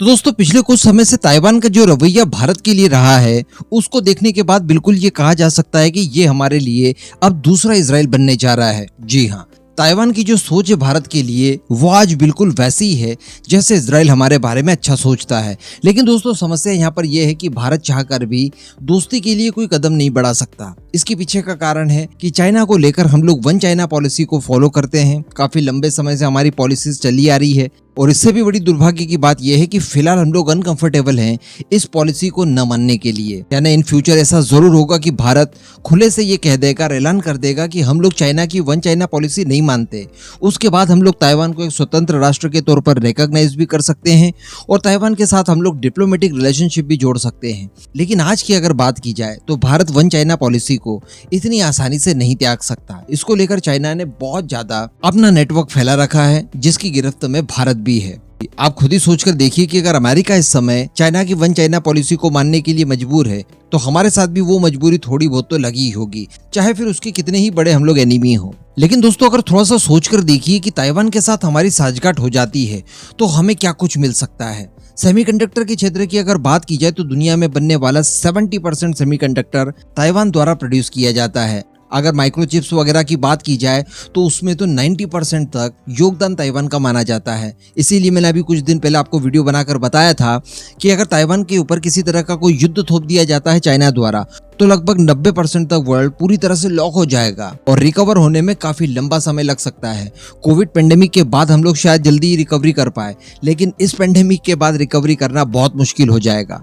तो दोस्तों पिछले कुछ समय से ताइवान का जो रवैया भारत के लिए रहा है उसको देखने के बाद बिल्कुल ये कहा जा सकता है कि ये हमारे लिए अब दूसरा इजराइल बनने जा रहा है। जी हाँ, ताइवान की जो सोच है भारत के लिए वो आज बिल्कुल वैसी ही है जैसे इजराइल हमारे बारे में अच्छा सोचता है। लेकिन दोस्तों समस्या यहाँ पर यह है कि भारत चाहकर भी दोस्ती के लिए कोई कदम नहीं बढ़ा सकता। इसके पीछे का कारण है कि चाइना को लेकर हम लोग वन चाइना पॉलिसी को फॉलो करते हैं। काफी लंबे समय से हमारी पॉलिसीज चली आ रही है और इससे भी बड़ी दुर्भाग्य की बात यह है कि फिलहाल हम लोग अनकंफर्टेबल हैं इस पॉलिसी को न मानने के लिए। यानी इन फ्यूचर ऐसा जरूर होगा कि भारत खुले से ये कह देगा, ऐलान कर देगा कि हम लोग चाइना की वन चाइना पॉलिसी नहीं मानते। उसके बाद हम लोग ताइवान को एक स्वतंत्र राष्ट्र के तौर पर रिकॉग्नाइज भी कर सकते हैं और ताइवान के साथ हम लोग डिप्लोमेटिक रिलेशनशिप भी जोड़ सकते हैं। लेकिन आज की अगर बात की जाए तो भारत वन चाइना पॉलिसी को इतनी आसानी से नहीं त्याग सकता। इसको लेकर चाइना ने बहुत ज्यादा अपना नेटवर्क फैला रखा है जिसकी गिरफ्त में भारत भी है। आप खुद ही सोचकर देखिए कि अगर अमेरिका इस समय चाइना की वन चाइना पॉलिसी को मानने के लिए मजबूर है तो हमारे साथ भी वो मजबूरी थोड़ी बहुत तो लगी ही होगी, चाहे फिर उसके कितने ही बड़े हम लोग एनिमी हो। लेकिन दोस्तों अगर थोड़ा सा सोचकर देखिए कि ताइवान के साथ हमारी साझगांठ हो जाती है तो हमें क्या कुछ मिल सकता है। सेमीकंडक्टर के क्षेत्र की अगर बात की जाए तो दुनिया में बनने वाला 70% सेमीकंडक्टर ताइवान द्वारा प्रोड्यूस किया जाता है। अगर माइक्रोचिप्स वगैरह की बात की जाए तो उसमें तो 90% तक योगदान ताइवान का माना जाता है। इसीलिए मैंने अभी कुछ दिन पहले आपको वीडियो बनाकर बताया था कि अगर ताइवान के ऊपर किसी तरह का कोई युद्ध थोप दिया जाता है चाइना द्वारा तो लगभग 90% तक वर्ल्ड पूरी तरह से लॉक हो जाएगा और रिकवर होने में काफी लंबा समय लग सकता है। कोविड पेंडेमिक के बाद हम लोग शायद जल्दी ही रिकवरी कर पाए, लेकिन इस पेंडेमिक के बाद रिकवरी करना बहुत मुश्किल हो जाएगा।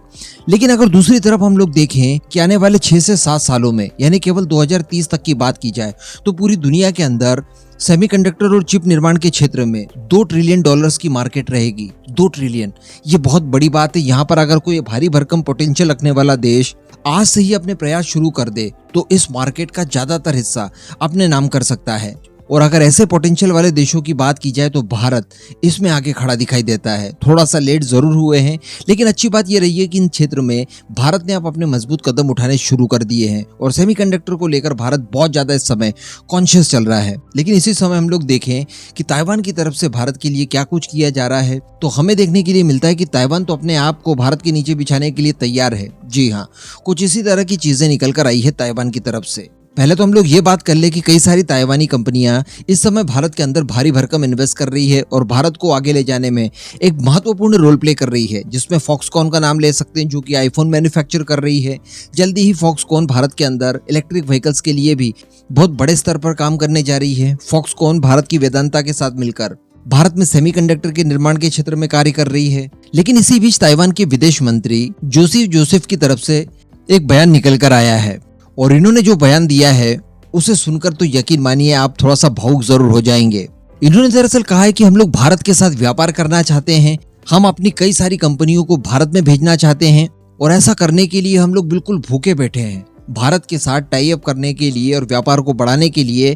लेकिन अगर दूसरी तरफ हम लोग देखें कि आने वाले 6 से 7 सालों में यानी केवल 2030 तक की बात की जाए तो पूरी दुनिया के अंदर सेमीकंडक्टर और चिप निर्माण के क्षेत्र में $2 ट्रिलियन की मार्केट रहेगी। 2 ट्रिलियन, ये बहुत बड़ी बात है। यहाँ पर अगर कोई भारी भरकम पोटेंशियल रखने वाला देश आज से ही अपने प्रयास शुरू कर दे तो इस मार्केट का ज्यादातर हिस्सा अपने नाम कर सकता है। और अगर ऐसे पोटेंशियल वाले देशों की बात की जाए तो भारत इसमें आगे खड़ा दिखाई देता है। थोड़ा सा लेट जरूर हुए हैं, लेकिन अच्छी बात यह रही है कि इन क्षेत्र में भारत ने अब अपने मजबूत कदम उठाने शुरू कर दिए हैं और सेमीकंडक्टर को लेकर भारत बहुत ज्यादा इस समय कॉन्शियस चल रहा है। लेकिन इसी समय हम लोग देखें कि ताइवान की तरफ से भारत के लिए क्या कुछ किया जा रहा है तो हमें देखने के लिए मिलता है कि ताइवान तो अपने आप को भारत के नीचे बिछाने के लिए तैयार है। जी हाँ, कुछ इसी तरह की चीजें निकल कर आई है ताइवान की तरफ से। पहले तो हम लोग ये बात कर ले कि कई सारी ताइवानी कंपनियां इस समय भारत के अंदर भारी भरकम इन्वेस्ट कर रही है और भारत को आगे ले जाने में एक महत्वपूर्ण रोल प्ले कर रही है, जिसमें फॉक्सकॉन का नाम ले सकते हैं जो कि आईफोन मैन्युफैक्चर कर रही है। जल्दी ही फॉक्सकॉन भारत के अंदर इलेक्ट्रिक व्हीकल्स के लिए भी बहुत बड़े स्तर पर काम करने जा रही है। फॉक्सकॉन भारत की वेदांता के साथ मिलकर भारत में सेमीकंडक्टर के निर्माण के क्षेत्र में कार्य कर रही है। लेकिन इसी बीच ताइवान के विदेश मंत्री जोसेफ की तरफ से एक बयान निकल कर आया है और इन्होंने जो बयान दिया है उसे सुनकर तो यकीन मानिए आप थोड़ा सा भावुक जरूर हो जाएंगे। इन्होंने दरअसल कहा है कि हम लोग भारत के साथ व्यापार करना चाहते हैं, हम अपनी कई सारी कंपनियों को भारत में भेजना चाहते हैं और ऐसा करने के लिए हम लोग बिल्कुल भूखे बैठे हैं। भारत के साथ टाई अप करने के लिए और व्यापार को बढ़ाने के लिए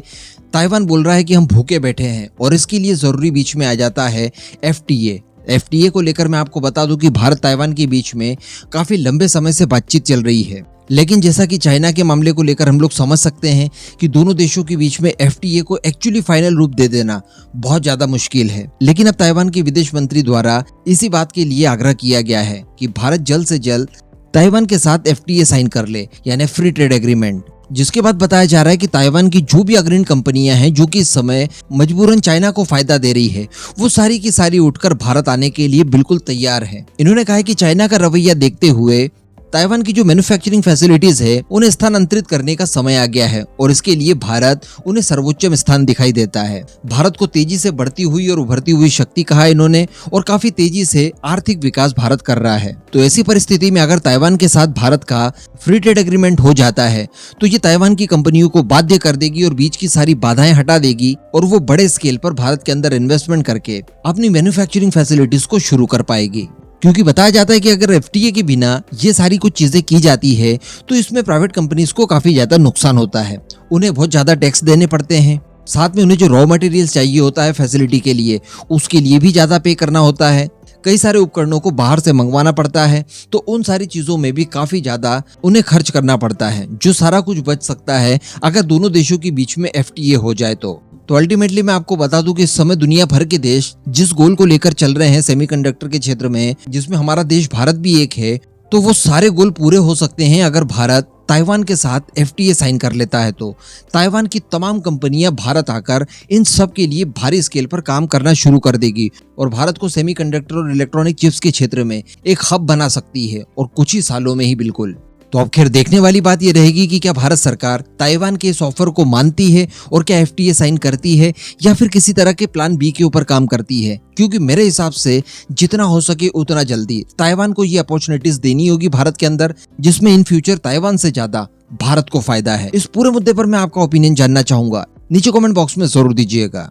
ताइवान बोल रहा है कि हम भूखे बैठे हैं और इसके लिए जरूरी बीच में आ जाता है FTA को लेकर मैं आपको बता दूं कि भारत ताइवान के बीच में काफी लंबे समय से बातचीत चल रही है। लेकिन जैसा कि चाइना के मामले को लेकर हम लोग समझ सकते हैं कि दोनों देशों के बीच में FTA को एक्चुअली फाइनल रूप दे देना बहुत ज्यादा मुश्किल है। लेकिन अब ताइवान के विदेश मंत्री द्वारा इसी बात के लिए आग्रह किया गया है कि भारत जल्द से जल्द ताइवान के साथ FTA साइन कर ले, यानी फ्री ट्रेड एग्रीमेंट। जिसके बाद बताया जा रहा है कि ताइवान की जो भी अग्रणी कंपनियां हैं जो कि इस समय मजबूरन चाइना को फायदा दे रही है वो सारी की सारी उठकर भारत आने के लिए बिल्कुल तैयार है। इन्होंने कहा है कि चाइना का रवैया देखते हुए ताइवान की जो मैन्युफैक्चरिंग फैसिलिटीज है उन्हें स्थानांतरित करने का समय आ गया है और इसके लिए भारत उन्हें सर्वोच्च स्थान दिखाई देता है। भारत को तेजी से बढ़ती हुई और उभरती हुई शक्ति कहा इन्होंने और काफी तेजी से आर्थिक विकास भारत कर रहा है। तो ऐसी परिस्थिति में अगर ताइवान के साथ भारत का फ्री ट्रेड एग्रीमेंट हो जाता है तो ये ताइवान की कंपनियों को बाध्य कर देगी और बीच की सारी बाधाएं हटा देगी और वो बड़े स्केल पर भारत के अंदर इन्वेस्टमेंट करके अपनी मैन्युफैक्चरिंग फैसिलिटीज को शुरू कर पाएगी। क्योंकि बताया जाता है कि अगर FTA के बिना ये सारी कुछ चीजें की जाती है तो इसमें प्राइवेट कंपनीज को काफी ज्यादा नुकसान होता है। उन्हें बहुत ज्यादा टैक्स देने पड़ते हैं, साथ में उन्हें जो रॉ मटेरियल्स चाहिए होता है फैसिलिटी के लिए उसके लिए भी ज्यादा पे करना होता है। कई सारे उपकरणों को बाहर से मंगवाना पड़ता है तो उन सारी चीजों में भी काफी ज्यादा उन्हें खर्च करना पड़ता है, जो सारा कुछ बच सकता है अगर दोनों देशों के बीच में FTA हो जाए तो। तो अल्टीमेटली मैं आपको बता दूं कि इस समय दुनिया भर के देश जिस गोल को लेकर चल रहे हैं सेमीकंडक्टर के क्षेत्र में, जिसमें हमारा देश भारत भी एक है, तो वो सारे गोल पूरे हो सकते हैं अगर भारत ताइवान के साथ एफटीए साइन कर लेता है। तो ताइवान की तमाम कंपनियां भारत आकर इन सब के लिए भारी स्केल पर काम करना शुरू कर देगी और भारत को सेमीकंडक्टर और इलेक्ट्रॉनिक चिप्स के क्षेत्र में एक हब बना सकती है, और कुछ ही सालों में ही बिल्कुल। तो अब खैर देखने वाली बात यह रहेगी कि क्या भारत सरकार ताइवान के इस ऑफर को मानती है और क्या एफटीए साइन करती है, या फिर किसी तरह के प्लान बी के ऊपर काम करती है। क्योंकि मेरे हिसाब से जितना हो सके उतना जल्दी ताइवान को ये अपॉर्चुनिटीज देनी होगी भारत के अंदर, जिसमें इन फ्यूचर ताइवान से ज्यादा भारत को फायदा है। इस पूरे मुद्दे पर मैं आपका ओपिनियन जानना चाहूंगा, नीचे कमेंट बॉक्स में जरूर दीजिएगा।